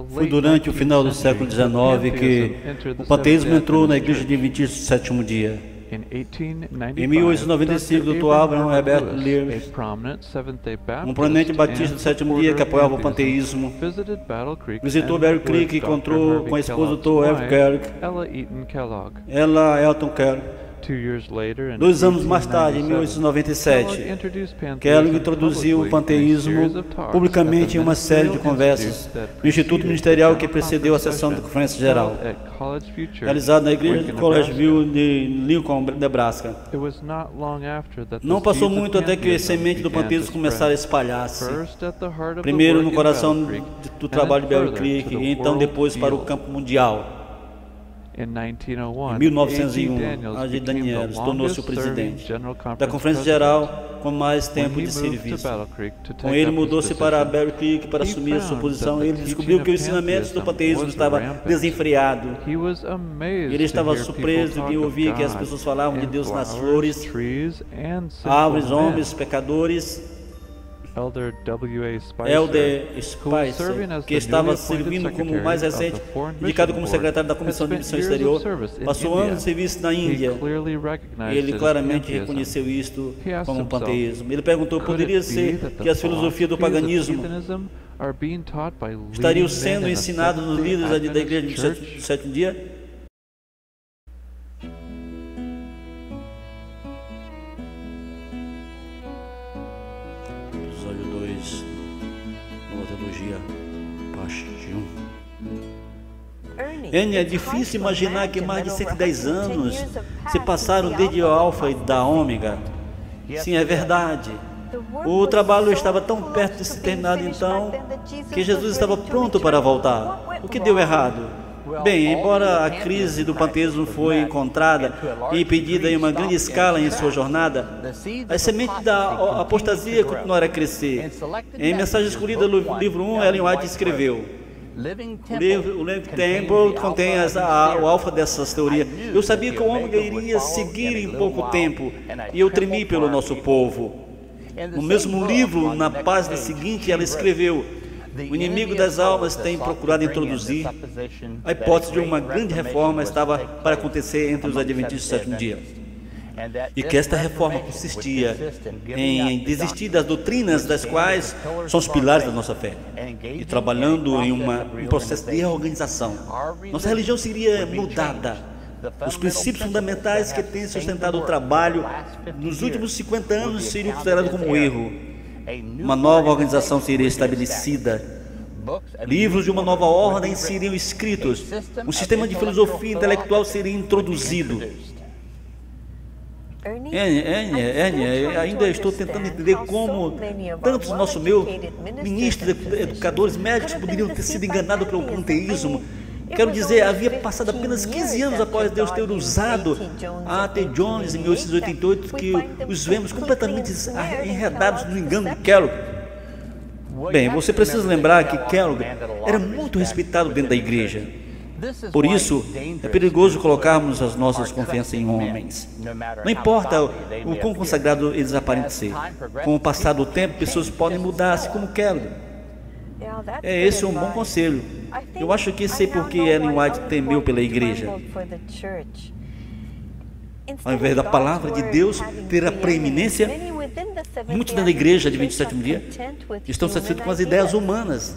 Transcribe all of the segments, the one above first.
Foi durante o final do século XIX que o panteísmo entrou na Igreja Adventista do Sétimo Dia. Em 1895, o Dr. Abraham Herbert Lewis, um prominente batista do Sétimo Dia que apoiava o panteísmo, visitou Battle Creek e encontrou com a esposa do Dr. Evan Kellogg, ela Elton Kellogg. 2 anos mais tarde, em 1897, Kellogg introduziu o panteísmo publicamente em uma série de conversas no Instituto Ministerial que precedeu a sessão da Conferência Geral, realizada na igreja de College View de Lincoln, Nebraska. Não passou muito até que a semente do panteísmo começara a espalhar-se, primeiro no coração do trabalho de Battle Creek e então depois para o campo mundial. Em 1901, A.J. Daniels tornou-se o presidente da Conferência Geral com mais tempo de serviço. Com ele, mudou-se para Battle Creek para assumir a sua posição. Ele descobriu que os ensinamentos do panteísmo estavam desenfreados. Ele estava surpreso em ouvir que as pessoas falavam de Deus nas flores, árvores, homens, pecadores. Elder Spicer, que estava servindo como mais recente, indicado como secretário da Comissão de Missão Exterior, passou anos de serviço na Índia. Ele claramente reconheceu isto como um panteísmo. Ele perguntou: poderia ser que as filosofias do paganismo estariam sendo ensinadas nos líderes da Igreja do Sétimo Dia? Ernie, é difícil imaginar que mais de 110 anos se passaram desde o Alfa e da Ômega. Sim, é verdade. O trabalho estava tão perto de se terminar então que Jesus estava pronto para voltar. O que deu errado? Bem, embora a crise do panteísmo foi encontrada e impedida em uma grande escala em sua jornada, a semente da apostasia continuará a crescer. Em Mensagem Escolhida, no livro 1, Ellen White escreveu: o Living Temple contém o alfa dessas teorias. Eu sabia que o ômega iria seguir em pouco tempo e eu tremi pelo nosso povo. No mesmo livro, na página seguinte, ela escreveu: o inimigo das almas tem procurado introduzir a hipótese de uma grande reforma estava para acontecer entre os adventistas do sétimo dia. E que esta reforma consistia em desistir das doutrinas das quais são os pilares da nossa fé e trabalhando em um processo de reorganização. Nossa religião seria mudada. Os princípios fundamentais que têm sustentado o trabalho nos últimos 50 anos seriam considerados como erro. Uma nova organização seria estabelecida. Livros de uma nova ordem seriam escritos. Um sistema de filosofia intelectual seria introduzido. Ernie, ainda estou tentando entender como tantos do nosso meio, ministros, educadores, médicos, poderiam ter sido enganados pelo panteísmo. Quero dizer, havia passado apenas 15 anos após Deus ter usado a T. Jones em 1888 que os vemos completamente enredados no engano de Kellogg. Bem, você precisa lembrar que Kellogg era muito respeitado dentro da igreja. Por isso, é perigoso colocarmos as nossas confianças em homens. Não importa o quão consagrado eles aparentem ser. Com o passar do tempo, pessoas podem mudar-se como Kellogg. Esse é um bom conselho. Eu acho que sei por que Ellen White temeu pela igreja. Ao invés da palavra de Deus ter a preeminência, muitos da igreja de 27º dia estão satisfeitos com as ideias humanas.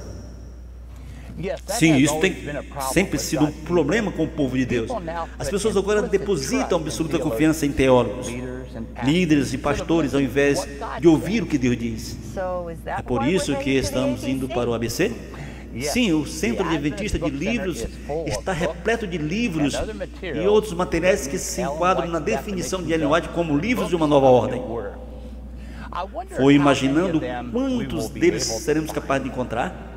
Sim, isso tem sempre sido um problema com o povo de Deus. As pessoas agora depositam absoluta confiança em teólogos, líderes e pastores, ao invés de ouvir o que Deus diz. É por isso que estamos indo para o ABC? Sim, o Centro Adventista de Livros está repleto de livros e outros materiais que se enquadram na definição de Ellen White como livros de uma nova ordem. Foi imaginando quantos deles seremos capazes de encontrar?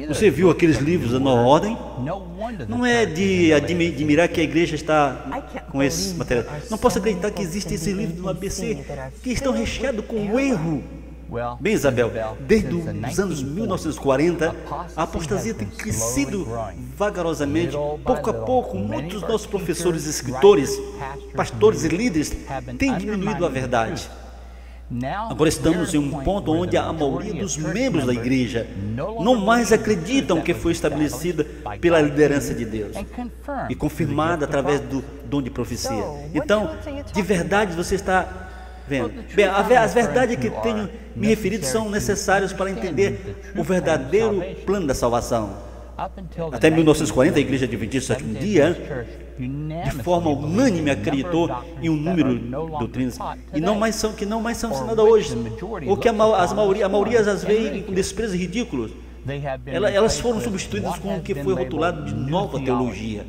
Você viu aqueles livros da Nova Ordem? Não é de admirar que a igreja está com esse material. Não posso acreditar que existem esses livros do ABC que estão recheados com erro. Bem, Isabel, desde os anos 1940, a apostasia tem crescido vagarosamente. Pouco a pouco, muitos dos nossos professores, escritores, pastores e líderes têm diminuído a verdade. Agora estamos em um ponto onde a maioria dos membros da igreja não mais acreditam que foi estabelecida pela liderança de Deus e confirmada através do dom de profecia. Então, de verdade, você está vendo? Bem, as verdades que tenho me referido são necessárias para entender o verdadeiro plano da salvação. Até 1940, a Igreja Adventista do Sétimo Dia, de forma unânime, acreditou em um número de doutrinas que não mais são ensinadas hoje, ou que a maioria às vezes com desprezo ridículos. Elas foram substituídas com o que foi rotulado de nova teologia.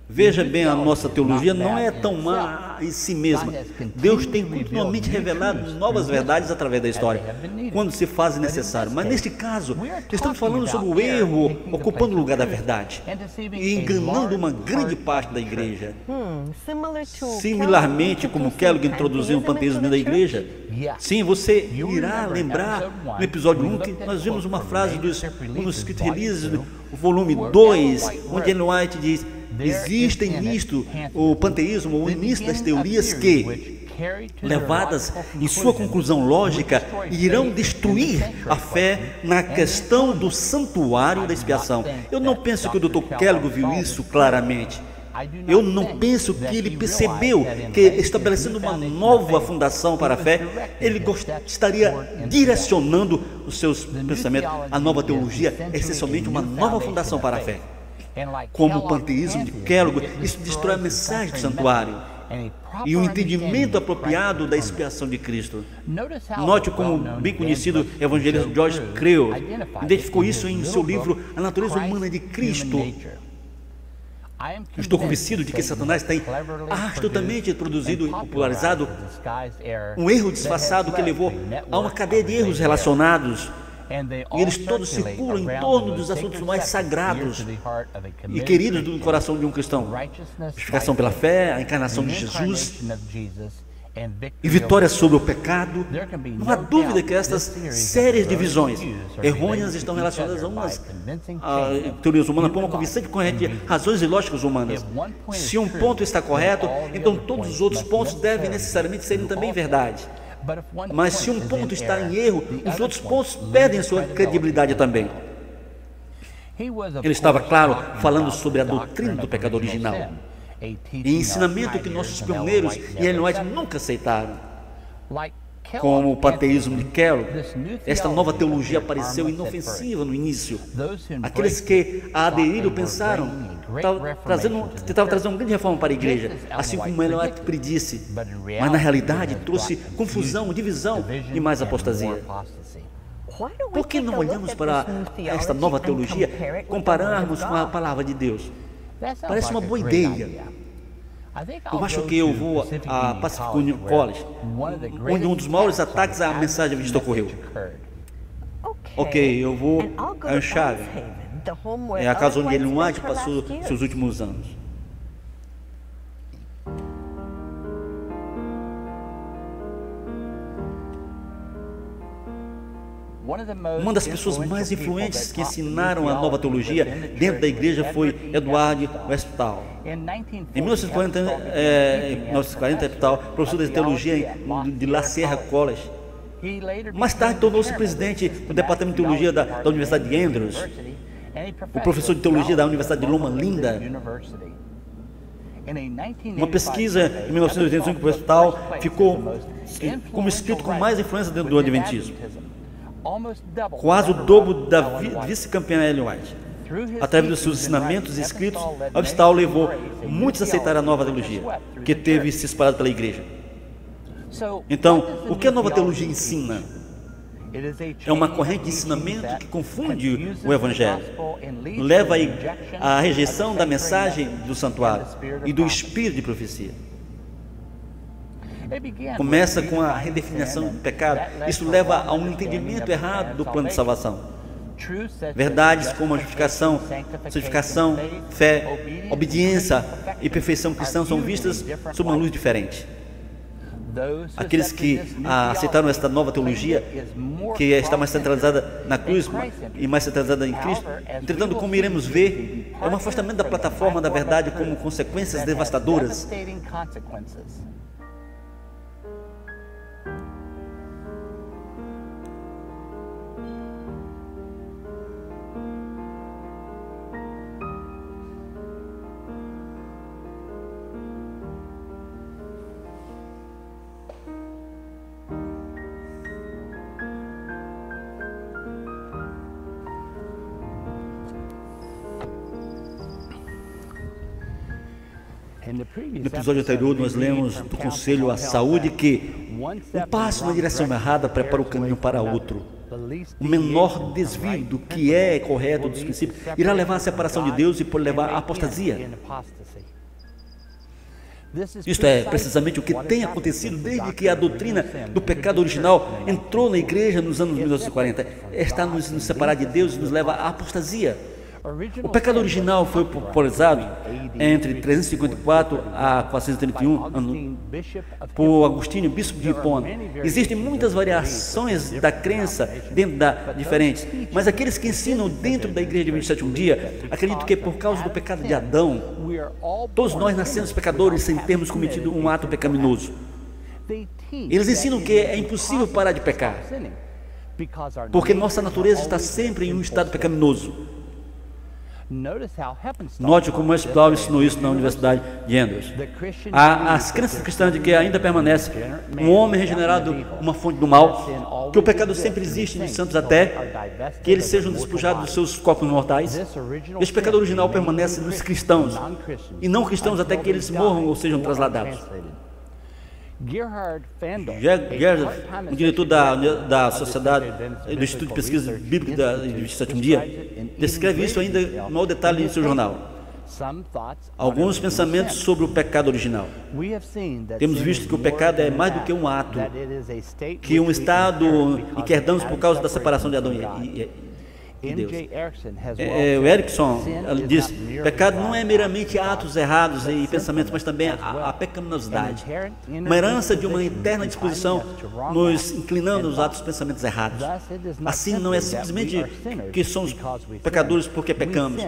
Veja bem, a nossa teologia não é tão má em si mesma. Deus tem continuamente revelado novas verdades através da história, quando se faz necessário. Mas neste caso, estamos falando sobre o erro ocupando o lugar da verdade e enganando uma grande parte da igreja. Similarmente, como Kellogg introduziu o panteísmo da igreja, sim, você irá lembrar no episódio 1 que nós vimos uma frase dos manuscritos releases, o volume 2, onde Ellen White diz: existem nisto o panteísmo, o início das teorias que, levadas em sua conclusão lógica, irão destruir a fé na questão do santuário da expiação. Eu não penso que o Dr. Kellogg viu isso claramente. Eu não penso que ele percebeu que, estabelecendo uma nova fundação para a fé, ele estaria direcionando os seus pensamentos. A nova teologia é essencialmente uma nova fundação para a fé. Como o panteísmo de Kellogg, isso destrói a mensagem do santuário e o entendimento apropriado da expiação de Cristo. Note como o bem conhecido evangelista George Creel identificou isso em seu livro A Natureza Humana de Cristo. Estou convencido de que Satanás tem astutamente produzido e popularizado um erro disfarçado que levou a uma cadeia de erros relacionados. E eles todos circulam em torno dos assuntos mais sagrados e queridos do coração de um cristão: justificação pela fé, a encarnação de Jesus e vitória sobre o pecado. Não há dúvida que estas sérias divisões errôneas estão relacionadas a teorias humanas por uma convincente corrente de razões e lógicas humanas. Se um ponto está correto, então todos os outros pontos devem necessariamente serem também verdade. Mas se um ponto está em erro, os outros pontos perdem sua credibilidade também. Ele estava, claro, falando sobre a doutrina do pecado original e ensinamento que nossos pioneiros e Ellen White nunca aceitaram. Como o panteísmo de Kellogg, esta nova teologia pareceu inofensiva no início. Aqueles que a aderiram pensaram tentavam trazer uma grande reforma para a igreja, assim como Ellen White predisse, mas na realidade trouxe confusão, divisão e mais apostasia. Por que não olhamos para esta nova teologia, compararmos com a palavra de Deus? Parece uma boa ideia. Eu acho que eu vou a Pacific Union College, onde um dos maiores ataques à mensagem de Cristo ocorreu. Ok, eu vou a Anchave, é a casa onde Ellen White passou seus últimos anos. Uma das pessoas mais influentes que ensinaram a nova teologia dentro da igreja foi Edward Westphal. Em 1940, Westphal, professor de teologia de La Sierra College. Mais tarde tornou-se presidente do departamento de teologia da Universidade de Andrews, o professor de teologia da Universidade de Loma Linda. Uma pesquisa em 1985 que Westphal ficou como escrito com mais influência dentro do Adventismo, quase o dobro da vice-campeã Ellen White. Através dos seus ensinamentos escritos, Westphal levou muitos a aceitar a nova teologia, que teve se espalhado pela igreja. Então, o que a nova teologia ensina? É uma corrente de ensinamento que confunde o Evangelho, leva à rejeição da mensagem do santuário e do espírito de profecia. Começa com a redefinição do pecado. Isso leva a um entendimento errado do plano de salvação. Verdades como a justificação, santificação, fé, obediência e perfeição cristã são vistas sob uma luz diferente. Aqueles que aceitaram esta nova teologia, que está mais centralizada na cruz e mais centralizada em Cristo, entretanto, como iremos ver, é um afastamento da plataforma da verdade como consequências devastadoras. No episódio anterior, nós lemos do Conselho à Saúde que um passo na direção errada prepara o caminho para outro. O menor desvio do que é correto dos princípios irá levar à separação de Deus e pode levar à apostasia. Isto é precisamente o que tem acontecido desde que a doutrina do pecado original entrou na igreja nos anos 1940. Está nos separar de Deus e nos leva à apostasia. O pecado original foi popularizado entre 354 a 431 por Agostinho, bispo de Hipona. Existem muitas variações da crença dentro diferentes, mas aqueles que ensinam dentro da igreja de 27º dia, acredito que por causa do pecado de Adão, todos nós nascemos pecadores sem termos cometido um ato pecaminoso. Eles ensinam que é impossível parar de pecar, porque nossa natureza está sempre em um estado pecaminoso. Note como Wes Blau ensinou isso na Universidade de Andrews. As crenças cristãs de que ainda permanece um homem regenerado, uma fonte do mal, que o pecado sempre existe nos santos até que eles sejam despojados dos seus corpos mortais. Este pecado original permanece nos cristãos e não cristãos até que eles morram ou sejam trasladados. Gerhard, o diretor da Sociedade do Instituto de Pesquisa Bíblica de 27º dia, descreve isso ainda em maior detalhe em seu jornal. Alguns pensamentos sobre o pecado original. Temos visto que o pecado é mais do que um ato, que um estado em que herdamos por causa da separação de Adão e Deus. O Erickson diz: pecado não é meramente atos errados e pensamentos, mas também a pecaminosidade, uma herança de uma interna disposição nos inclinando aos atos e pensamentos errados. Assim, não é simplesmente que somos pecadores porque pecamos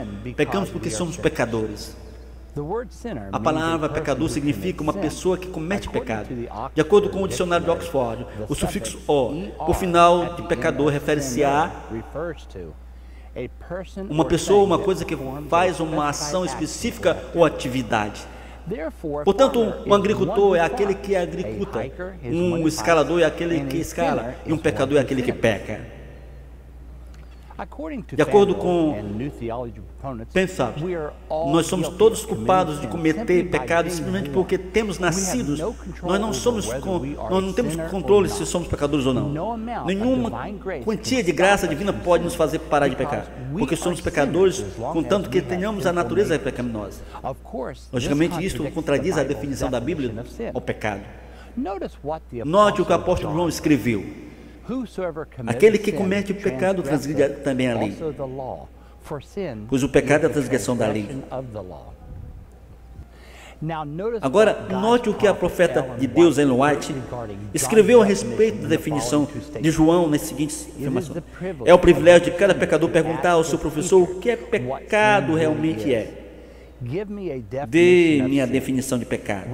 porque somos pecadores. A palavra pecador significa uma pessoa que comete pecado. De acordo com o dicionário de Oxford, o sufixo "o", por final de pecador, refere-se a uma pessoa ou uma coisa que faz uma ação específica ou atividade. Portanto, um agricultor é aquele que agriculta, um escalador é aquele que escala, e um pecador é aquele que peca. De acordo com pensar, nós somos todos culpados de cometer pecado simplesmente porque temos nascido. Nós não temos controle se somos pecadores ou não. Nenhuma quantia de graça divina pode nos fazer parar de pecar, porque somos pecadores, contanto que tenhamos a natureza pecaminosa. Logicamente, isto contradiz a definição da Bíblia ao pecado. Note o que o apóstolo João escreveu: aquele que comete o pecado transgride também a lei, pois o pecado é a transgressão da lei. Agora, note o que a profeta de Deus, Ellen White, escreveu a respeito da definição de João nas seguintes afirmações: é o privilégio de cada pecador perguntar ao seu professor o que é pecado realmente é. Dê-me a definição de pecado.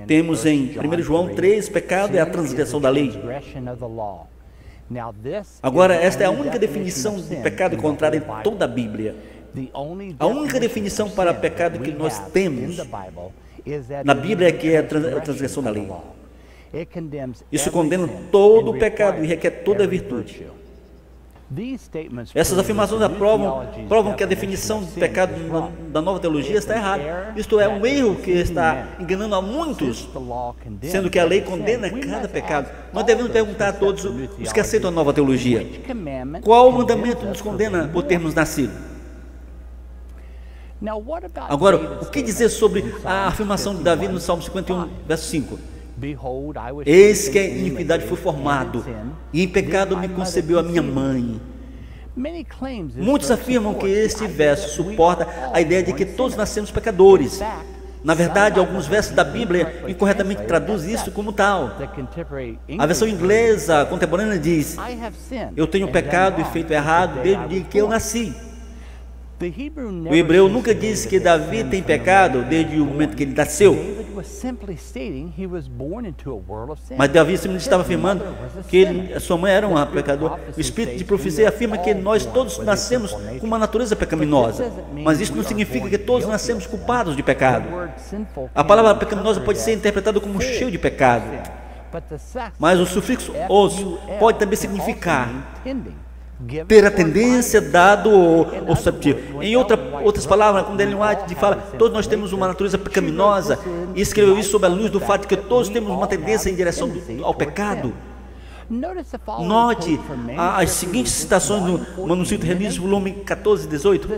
Temos em 1 João 3, pecado é a transgressão da lei. Agora, esta é a única definição de pecado encontrada em toda a Bíblia. A única definição para pecado que nós temos na Bíblia é que é a transgressão da lei. Isso condena todo o pecado e requer toda a virtude. Essas afirmações provam que a definição de pecado da nova teologia está errada. Isto é um erro que está enganando a muitos, sendo que a lei condena cada pecado. Nós devemos perguntar a todos os que aceitam a nova teologia: qual mandamento nos condena por termos nascido? Agora, o que dizer sobre a afirmação de Davi no Salmo 51, verso 5? Eis que a iniquidade foi formado, e em pecado me concebeu a minha mãe. Muitos afirmam que este verso suporta a ideia de que todos nascemos pecadores. Na verdade, alguns versos da Bíblia incorretamente traduzem isso como tal. A versão inglesa contemporânea diz: eu tenho pecado e feito errado desde o dia que eu nasci. O hebreu nunca diz que Davi tem pecado desde o momento que ele nasceu. Mas Davi simplesmente estava afirmando que sua mãe era uma pecadora. O Espírito de profecia afirma que nós todos nascemos com uma natureza pecaminosa. Mas isso não significa que todos nascemos culpados de pecado. A palavra pecaminosa pode ser interpretada como cheio de pecado. Mas o sufixo "os" pode também significar ter a tendência, dado ou subtil. Em outras palavras, quando Ellen White fala, todos nós temos uma natureza pecaminosa, e escreveu isso sob a luz do fato de que todos temos uma tendência em direção ao pecado. Note as seguintes citações no manuscrito Revistas, volume 14 e 18.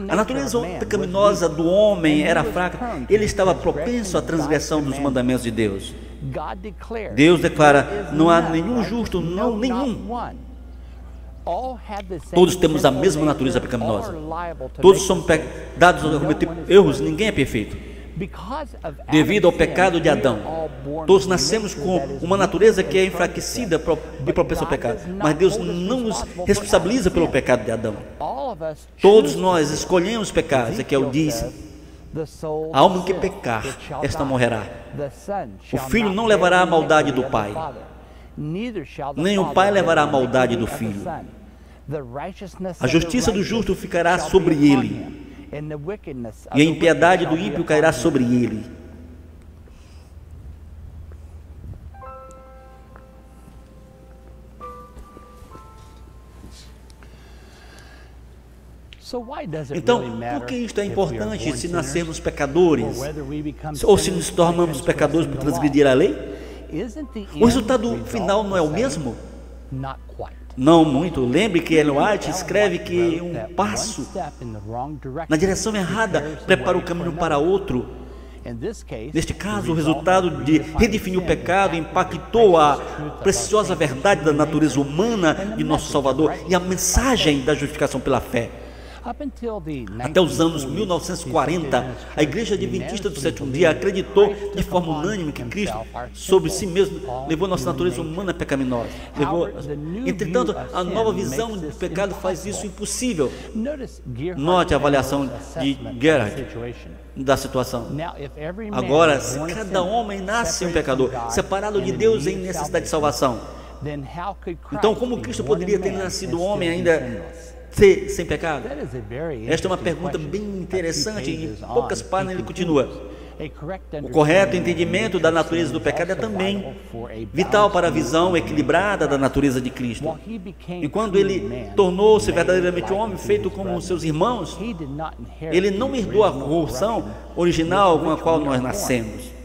A natureza pecaminosa do homem era fraca, ele estava propenso à transgressão dos mandamentos de Deus. Deus declara, não há nenhum justo, não nenhum. Todos temos a mesma natureza pecaminosa. Todos somos dados a cometer erros, ninguém é perfeito. Devido ao pecado de Adão, todos nascemos com uma natureza que é enfraquecida e propensa ao pecado. Mas Deus não nos responsabiliza pelo pecado de Adão. Todos nós escolhemos pecar. Ezequiel diz: a alma que pecar, esta morrerá. O filho não levará a maldade do pai, nem o pai levará a maldade do filho. A justiça do justo ficará sobre ele, e a impiedade do ímpio cairá sobre ele. Então, por que isto é importante se nascermos pecadores, ou se nos tornamos pecadores por transgredir a lei? O resultado final não é o mesmo? Não muito. Lembre que Ellen White escreve que um passo na direção errada prepara o caminho para outro. Neste caso, o resultado de redefinir o pecado impactou a preciosa verdade da natureza humana de nosso Salvador e a mensagem da justificação pela fé. Até os anos 1940, a Igreja Adventista do Sétimo Dia acreditou de forma unânime que Cristo, sobre si mesmo, levou nossa natureza humana pecaminosa. Entretanto, a nova visão do pecado faz isso impossível. Note a avaliação de Gerhard da situação. Agora, se cada homem nasce um pecador, separado de Deus em necessidade de salvação, então como Cristo poderia ter nascido homem ainda sem pecado? Esta é uma pergunta bem interessante. Em poucas páginas ele continua: o correto entendimento da natureza do pecado é também vital para a visão equilibrada da natureza de Cristo. Enquanto ele tornou-se verdadeiramente homem, feito como seus irmãos, ele não herdou a corrupção original com a qual nós nascemos.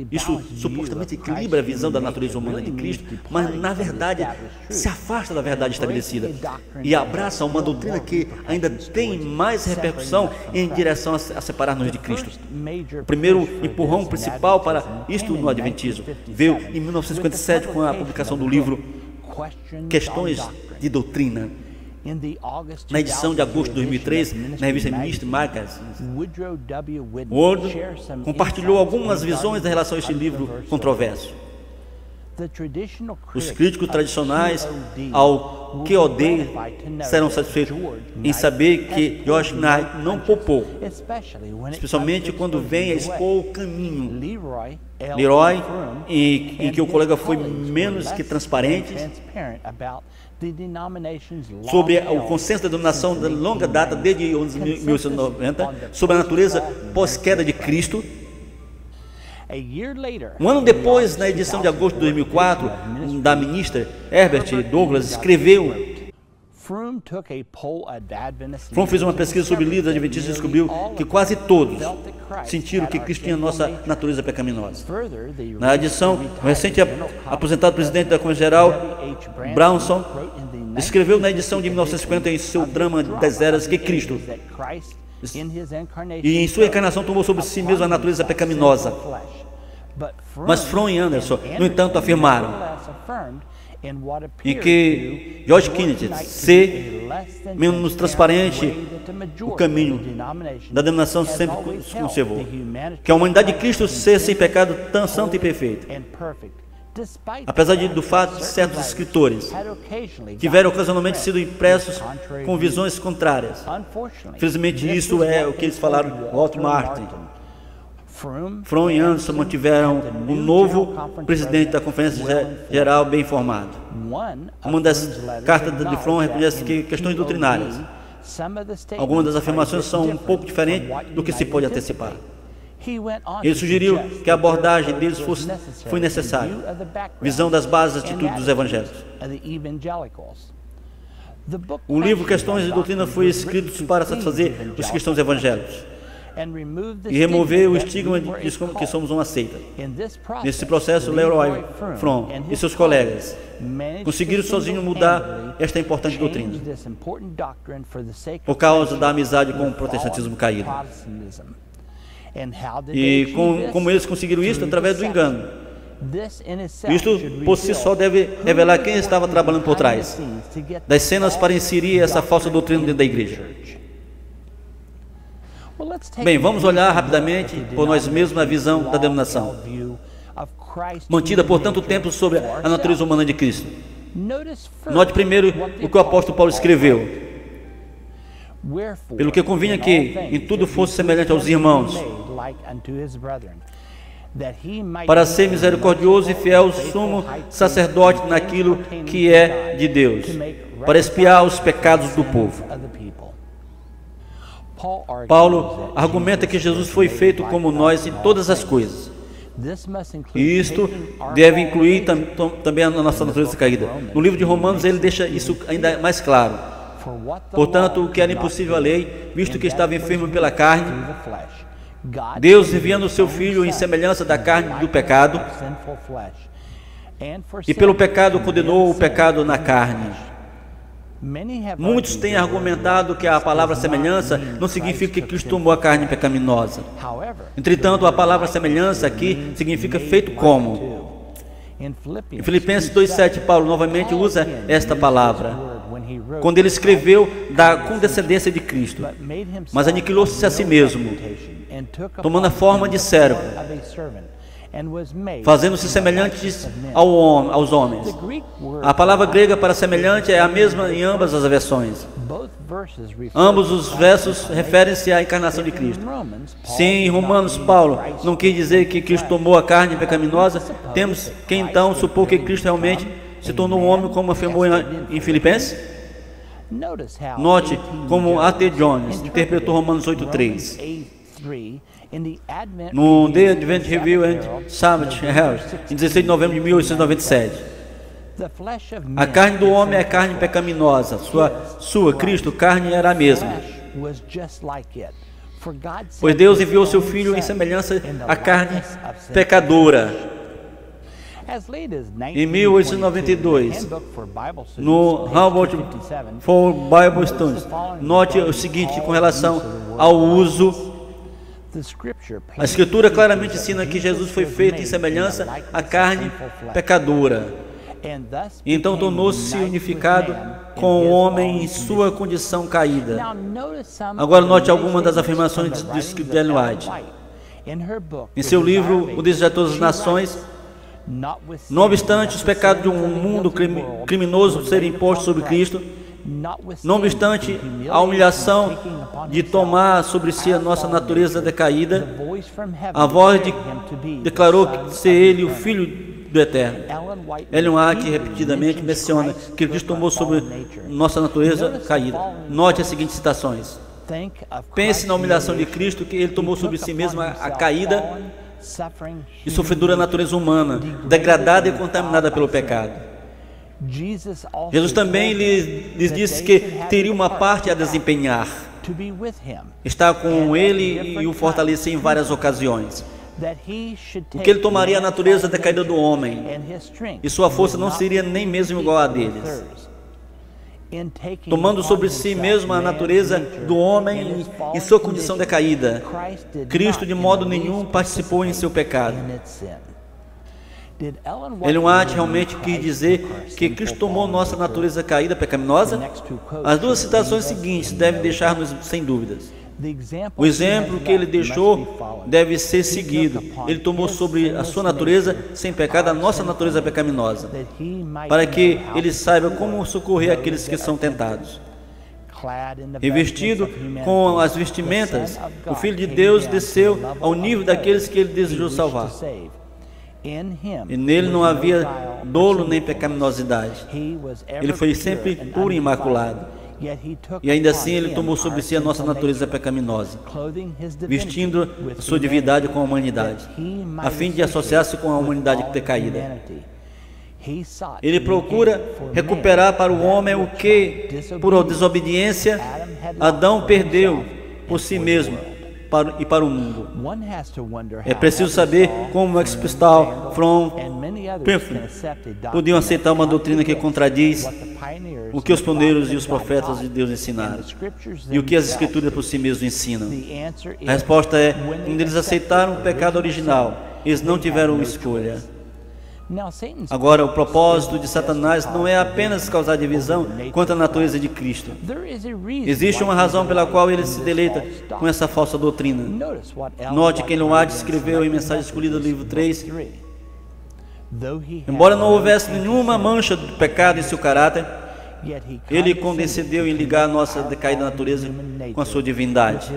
Isso supostamente equilibra a visão da natureza humana de Cristo, mas na verdade se afasta da verdade estabelecida e abraça uma doutrina que ainda tem mais repercussão em direção a separar-nos de Cristo. O primeiro empurrão principal para isto no Adventismo veio em 1957 com a publicação do livro Questões de Doutrina. Na edição de agosto de 2003, na revista Ministry Magazine, Woodrow compartilhou algumas visões em relação a este livro controverso. Os críticos tradicionais ao QOD serão satisfeitos em saber que Josh Knight não poupou, especialmente quando vem a expor o caminho Leroy, em que o colega foi menos que transparente sobre o consenso da denominação de longa data, desde 1890, sobre a natureza pós-queda de Cristo. Um ano depois, na edição de agosto de 2004, da ministra Herbert Douglas, escreveu: Fromm fez uma pesquisa sobre líderes adventistas e descobriu que quase todos sentiram que Cristo tinha nossa natureza pecaminosa. Na edição, o recente aposentado presidente da Convenção Geral, Brownson, escreveu na edição de 1950 em seu drama das Eras que Cristo, e em sua encarnação, tomou sobre si mesmo a natureza pecaminosa. Mas Fromm e Anderson, no entanto, afirmaram: em que George Kennedy ser menos transparente o caminho da denominação sempre conservou, que a humanidade de Cristo ser sem pecado tão santo e perfeito, apesar do fato de certos escritores tiveram ocasionalmente sido impressos com visões contrárias. Infelizmente, isso é o que eles falaram. Walter Martin, Fromm e Anderson mantiveram um novo presidente da Conferência Geral bem informado. Uma das cartas de Fromm reconhece que questões doutrinárias, algumas das afirmações são um pouco diferentes do que se pode antecipar. Ele sugeriu que a abordagem deles foi necessária, visão das bases e atitudes dos evangélicos. O livro Questões de Doutrina foi escrito para satisfazer os cristãos evangélicos e remover o estigma de que somos uma seita. Nesse processo, Leroy Fromm e seus colegas conseguiram sozinhos mudar esta importante doutrina por causa da amizade com o protestantismo caído. E como eles conseguiram isso? Através do engano. Isto por si só deve revelar quem estava trabalhando por trás das cenas para inserir essa falsa doutrina dentro da igreja. Bem, vamos olhar rapidamente por nós mesmos a visão da denominação, mantida por tanto tempo sobre a natureza humana de Cristo. Note primeiro o que o apóstolo Paulo escreveu: pelo que convinha que em tudo fosse semelhante aos irmãos, para ser misericordioso e fiel sumo sacerdote naquilo que é de Deus, para expiar os pecados do povo. Paulo argumenta que Jesus foi feito como nós em todas as coisas. E isto deve incluir também a nossa natureza caída. No livro de Romanos ele deixa isso ainda mais claro. Portanto, o que era impossível à lei, visto que estava enfermo pela carne, Deus enviando o seu Filho em semelhança da carne do pecado, e pelo pecado condenou o pecado na carne. Muitos têm argumentado que a palavra semelhança não significa que Cristo tomou a carne pecaminosa. Entretanto, a palavra semelhança aqui significa feito como. Em Filipenses 2,7, Paulo novamente usa esta palavra, quando ele escreveu da condescendência de Cristo, mas aniquilou-se a si mesmo, tomando a forma de servo, fazendo-se semelhantes aos homens. A palavra grega para semelhante é a mesma em ambas as versões. Ambos os versos referem-se à encarnação de Cristo. Sim, em Romanos, Paulo não quis dizer que Cristo tomou a carne pecaminosa. Temos que então supor que Cristo realmente se tornou um homem, como afirmou em Filipenses. Note como A.T. Jones interpretou Romanos 8,3. No The Advent Review and Summit Herald, em 16 de novembro de 1897. A carne do homem é carne pecaminosa, sua Cristo, carne era a mesma. Pois Deus enviou seu Filho em semelhança à carne pecadora. Em 1892, no Handbook for Bible Studies, note o seguinte com relação ao uso. A Escritura claramente ensina que Jesus foi feito em semelhança à carne pecadora. Então tornou-se unificado com o homem em sua condição caída. Agora note algumas das afirmações de Ellen White. Em seu livro O Desejo de Todas as Nações, não obstante os pecados de um mundo criminoso serem impostos sobre Cristo, não obstante a humilhação de tomar sobre si a nossa natureza decaída, a voz declarou ser ele o Filho do Eterno. Ellen White repetidamente menciona que Cristo tomou sobre nossa natureza caída. Note as seguintes citações: pense na humilhação de Cristo, que ele tomou sobre si mesmo a caída e sofredora natureza humana, degradada e contaminada pelo pecado. Jesus também lhes disse que teria uma parte a desempenhar, estar com ele e o fortalecer em várias ocasiões, porque ele tomaria a natureza decaída do homem e sua força não seria nem mesmo igual a deles. Tomando sobre si mesmo a natureza do homem em sua condição decaída, Cristo de modo nenhum participou em seu pecado. Ellen White realmente quis dizer que Cristo tomou nossa natureza caída pecaminosa? As duas citações seguintes devem deixar-nos sem dúvidas. O exemplo que ele deixou deve ser seguido. Ele tomou sobre a sua natureza sem pecado a nossa natureza pecaminosa, para que ele saiba como socorrer aqueles que são tentados. Revestido com as vestimentas, o Filho de Deus desceu ao nível daqueles que ele desejou salvar. E nele não havia dolo nem pecaminosidade. Ele foi sempre puro e imaculado. E ainda assim ele tomou sobre si a nossa natureza pecaminosa, vestindo a sua divindade com a humanidade, a fim de associar-se com a humanidade decaída. Ele procura recuperar para o homem o que, por desobediência, Adão perdeu por si mesmo e para o mundo. É preciso saber como Expistal, Fromm, Pinford podiam aceitar uma doutrina que contradiz o que os pioneiros e os profetas de Deus ensinaram e o que as Escrituras por si mesmos ensinam. A resposta é: quando eles aceitaram o pecado original, eles não tiveram escolha. Agora, o propósito de Satanás não é apenas causar divisão quanto à natureza de Cristo. Existe uma razão pela qual ele se deleita com essa falsa doutrina. Note que Ellen White escreveu em Mensagem Escolhida, livro 3, embora não houvesse nenhuma mancha do pecado em seu caráter, ele condescendeu em ligar a nossa decaída natureza com a sua divindade.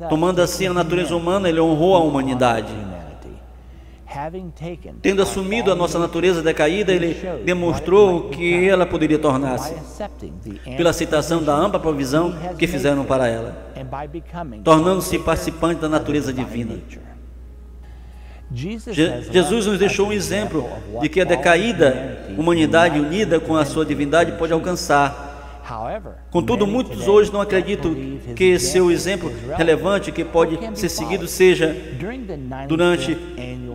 Tomando assim a natureza humana, ele honrou a humanidade. Tendo assumido a nossa natureza decaída, ele demonstrou o que ela poderia tornar-se, pela aceitação da ampla provisão que fizeram para ela, tornando-se participante da natureza divina. Jesus nos deixou um exemplo de que a decaída humanidade unida com a sua divindade pode alcançar. Contudo, muitos hoje não acreditam que seu exemplo relevante que pode ser seguido seja durante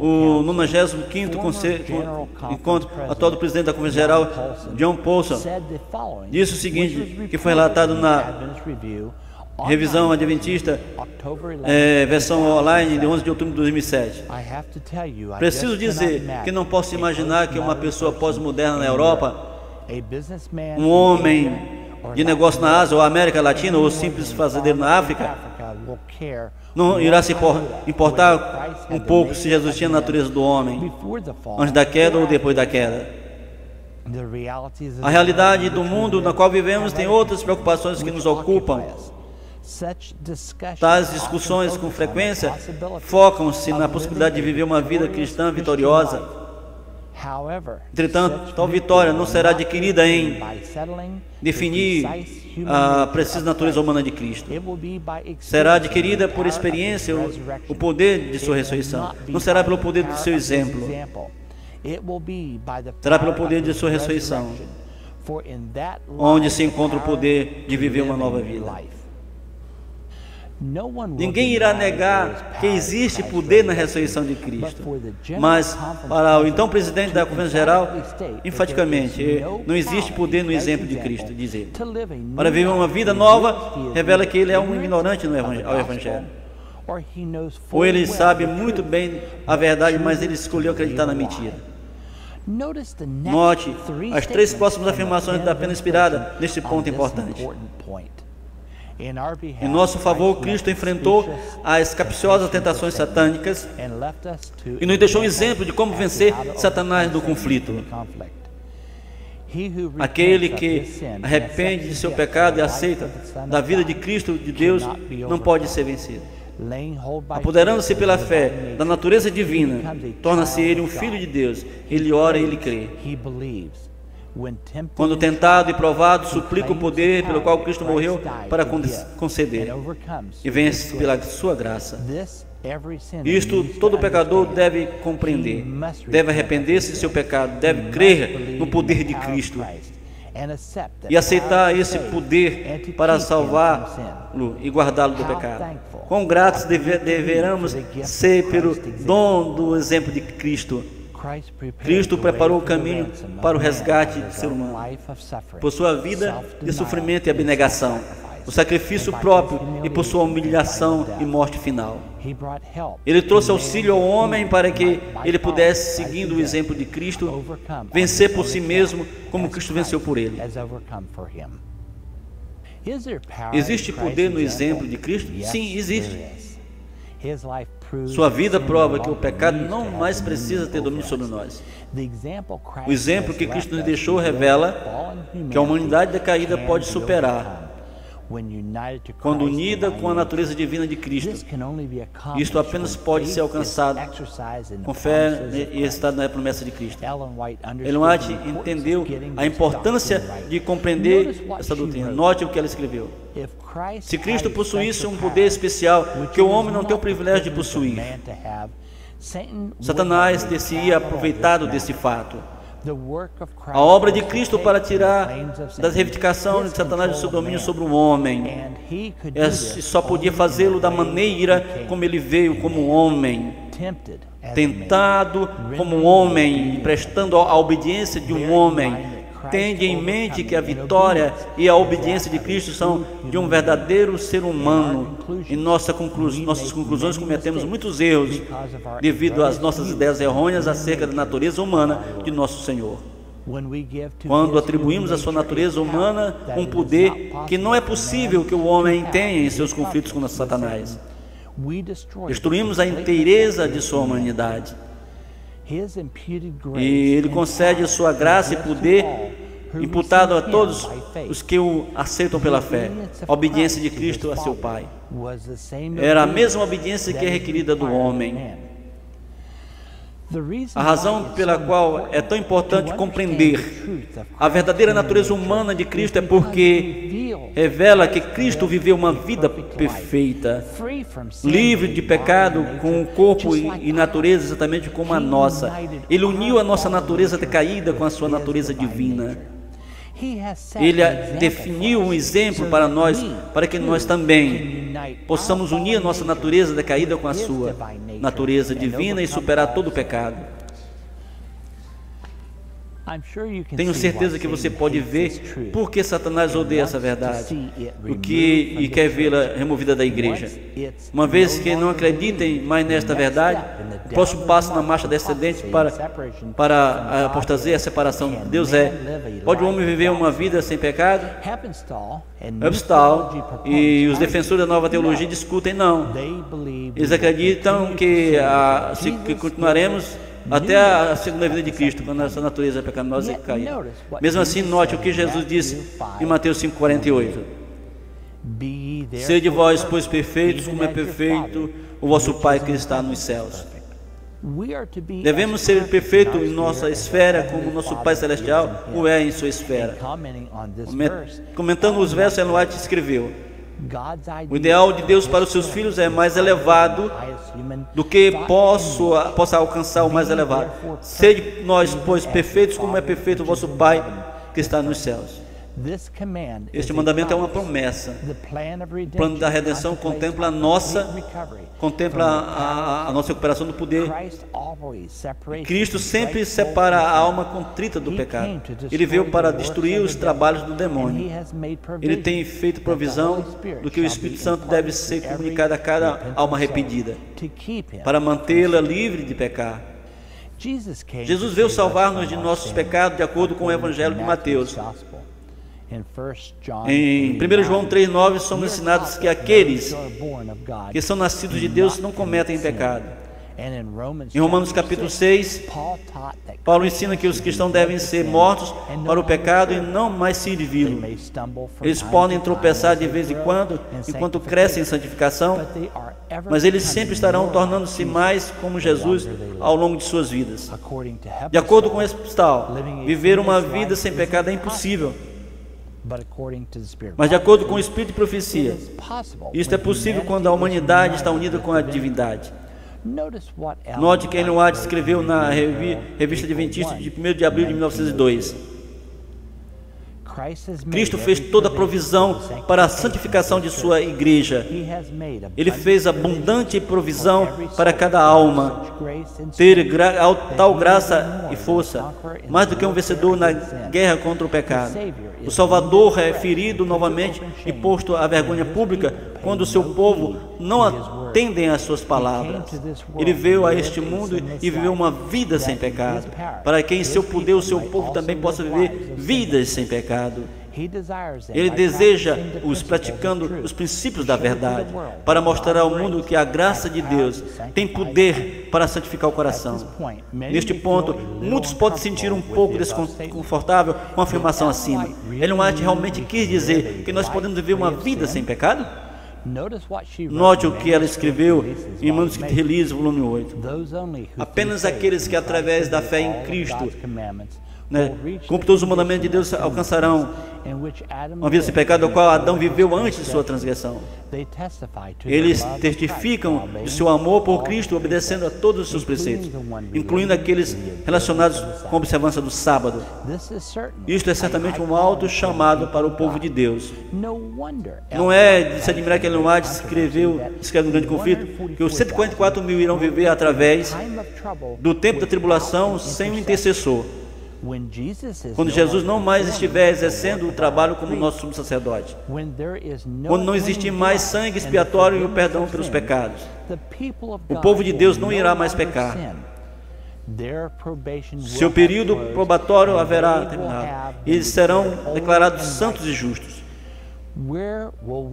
o 95º encontro atual do presidente da Conferência Geral, John Paulson. Disse o seguinte, que foi relatado na Revisão Adventista, versão online de 11 de outubro de 2007. Preciso dizer que não posso imaginar que uma pessoa pós-moderna na Europa, um homem de negócio na Ásia ou América Latina ou simples fazendeiro na África, não irá se importar um pouco se Jesus tinha a natureza do homem antes da queda ou depois da queda. A realidade do mundo na qual vivemos tem outras preocupações que nos ocupam. Tais discussões com frequência focam-se na possibilidade de viver uma vida cristã vitoriosa. Entretanto, tal vitória não será adquirida em definir a precisa natureza humana de Cristo. Será adquirida por experiência o poder de sua ressurreição. Não será pelo poder do seu exemplo. Será pelo poder de sua ressurreição, onde se encontra o poder de viver uma nova vida. Ninguém irá negar que existe poder na ressurreição de Cristo, mas para o então presidente da Conferência Geral, enfaticamente, não existe poder no exemplo de Cristo, diz ele. Para viver uma vida nova, revela que ele é um ignorante ao Evangelho. Ou ele sabe muito bem a verdade, mas ele escolheu acreditar na mentira. Note as três próximas afirmações da pena inspirada neste ponto importante. Em nosso favor, Cristo enfrentou as capciosas tentações satânicas e nos deixou um exemplo de como vencer Satanás do conflito. Aquele que arrepende de seu pecado e aceita da vida de Cristo, de Deus, não pode ser vencido. Apoderando-se pela fé da natureza divina, torna-se ele um filho de Deus. Ele ora e ele crê. Quando tentado e provado, suplica o poder pelo qual Cristo morreu para conceder, e vence pela sua graça. Isto todo pecador deve compreender, deve arrepender-se de seu pecado, deve crer no poder de Cristo e aceitar esse poder para salvá-lo e guardá-lo do pecado. Quão gratos deveremos ser pelo dom do exemplo de Cristo. Cristo preparou o caminho para o resgate do ser humano, por sua vida de sofrimento e abnegação. o sacrifício próprio e por sua humilhação e morte final. Ele trouxe auxílio ao homem para que ele pudesse, seguindo o exemplo de Cristo, vencer por si mesmo como Cristo venceu por ele. Existe poder no exemplo de Cristo? Sim, existe. Sua vida prova que o pecado não mais precisa ter domínio sobre nós. O exemplo que Cristo nos deixou revela que a humanidade decaída pode superar quando unida com a natureza divina de Cristo. Isto apenas pode ser alcançado com fé e estado na promessa de Cristo. Ellen White entendeu a importância de compreender essa doutrina. Note o que ela escreveu. Se Cristo possuísse um poder especial que o homem não tem o privilégio de possuir, Satanás teria aproveitado desse fato. A obra de Cristo para tirar da reivindicação de Satanás o seu domínio sobre o homem, só podia fazê-lo da maneira como ele veio, como um homem, tentado como um homem, prestando a obediência de um homem. Tende em mente que a vitória e a obediência de Cristo são de um verdadeiro ser humano. Em nossas conclusões cometemos muitos erros devido às nossas ideias errôneas acerca da natureza humana de nosso Senhor. Quando atribuímos à sua natureza humana um poder que não é possível que o homem tenha em seus conflitos com Satanás, destruímos a inteireza de sua humanidade. E Ele concede a sua graça e poder imputado a todos os que o aceitam pela fé. A obediência de Cristo a seu Pai era a mesma obediência que é requerida do homem. A razão pela qual é tão importante compreender a verdadeira natureza humana de Cristo é porque revela que Cristo viveu uma vida perfeita, livre de pecado, com o corpo e natureza exatamente como a nossa. Ele uniu a nossa natureza decaída com a sua natureza divina. Ele definiu um exemplo para nós, para que nós também possamos unir a nossa natureza decaída com a sua natureza divina e superar todo o pecado. Tenho certeza que você pode ver por que Satanás odeia essa verdade e quer vê-la removida da igreja. Uma vez que não acreditem mais nesta verdade, o próximo passo na marcha descendente para a apostasia é a separação de Deus. Pode o homem viver uma vida sem pecado? Hepstall e os defensores da nova teologia discutem não. Eles acreditam que continuaremos até a segunda vida de Cristo, quando essa natureza pecaminosa cair. Mesmo assim, note o que Jesus disse em Mateus 5,48. Sede vós, pois, perfeitos, como é perfeito o vosso Pai que está nos céus. Devemos ser perfeitos em nossa esfera, como nosso Pai Celestial o é em sua esfera. Comentando os versos, Ellen White escreveu: o ideal de Deus para os seus filhos é mais elevado do que possa alcançar o mais elevado. Sede nós, pois, perfeitos, como é perfeito o vosso Pai que está nos céus. Este mandamento é uma promessa. O plano da redenção contempla a nossa recuperação do poder. Cristo sempre separa a alma contrita do pecado. Ele veio para destruir os trabalhos do demônio. Ele tem feito provisão do que o Espírito Santo deve ser comunicado a cada alma arrependida, para mantê-la livre de pecar. Jesus veio salvar-nos de nossos pecados de acordo com o Evangelho de Mateus. Em 1 João 3,9 somos ensinados que aqueles que são nascidos de Deus não cometem pecado. Em Romanos capítulo 6, Paulo ensina que os cristãos devem ser mortos para o pecado e não mais servi-lo. Eles podem tropeçar de vez em quando, enquanto crescem em santificação, mas eles sempre estarão tornando-se mais como Jesus ao longo de suas vidas. De acordo com Hepstall, viver uma vida sem pecado é impossível. Mas de acordo com o Espírito de profecia, isto é possível quando a humanidade está unida com a divindade. Note que Ellen White escreveu na Revista Adventista de 1º de abril de 1902: Cristo fez toda a provisão para a santificação de sua igreja. Ele fez abundante provisão para cada alma ter tal graça e força, mais do que um vencedor na guerra contra o pecado. O Salvador é ferido novamente e posto à vergonha pública quando o seu povo não atendem às suas palavras. Ele veio a este mundo e viveu uma vida sem pecado, para que em seu poder o seu povo também possa viver vidas sem pecado. Ele deseja os praticando os princípios da verdade, para mostrar ao mundo que a graça de Deus tem poder para santificar o coração. Neste ponto, muitos podem sentir um pouco desconfortável com a afirmação acima. Ellen White realmente quis dizer que nós podemos viver uma vida sem pecado? Note o que ela escreveu em Manuscrito Release, volume 8. Apenas aqueles que, através da fé em Cristo, cumpre todos os mandamentos de Deus, alcançarão uma vida sem pecado, a qual Adão viveu antes de sua transgressão. Eles testificam de seu amor por Cristo, obedecendo a todos os seus preceitos, incluindo aqueles relacionados com a observância do sábado. Isto é certamente um alto chamado para o povo de Deus. Não é de se admirar que Ellen White escreve um grande conflito, que os 144 mil irão viver através do tempo da tribulação sem um intercessor. Quando Jesus não mais estiver exercendo o trabalho como nosso sumo sacerdote, quando não existir mais sangue expiatório e o perdão pelos pecados, o povo de Deus não irá mais pecar. Seu período probatório haverá terminado. Eles serão declarados santos e justos.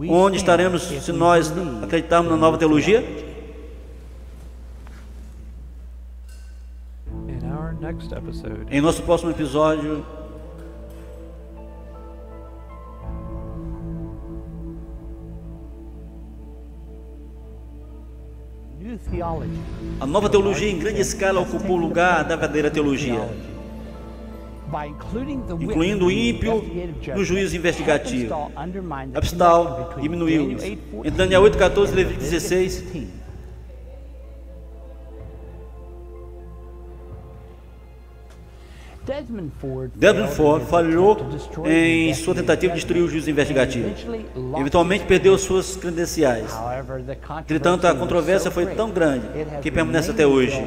Onde estaremos se nós acreditarmos na nova teologia? Em nosso próximo episódio, a nova teologia em grande escala ocupou o lugar da verdadeira teologia, incluindo o ímpio no juízo investigativo. Abstal diminuiu. Em Daniel 8,14 e Levítico 16, Desmond Ford falhou em sua tentativa de destruir o juízo investigativo. Eventualmente perdeu suas credenciais. Entretanto, a controvérsia foi tão grande que permanece até hoje.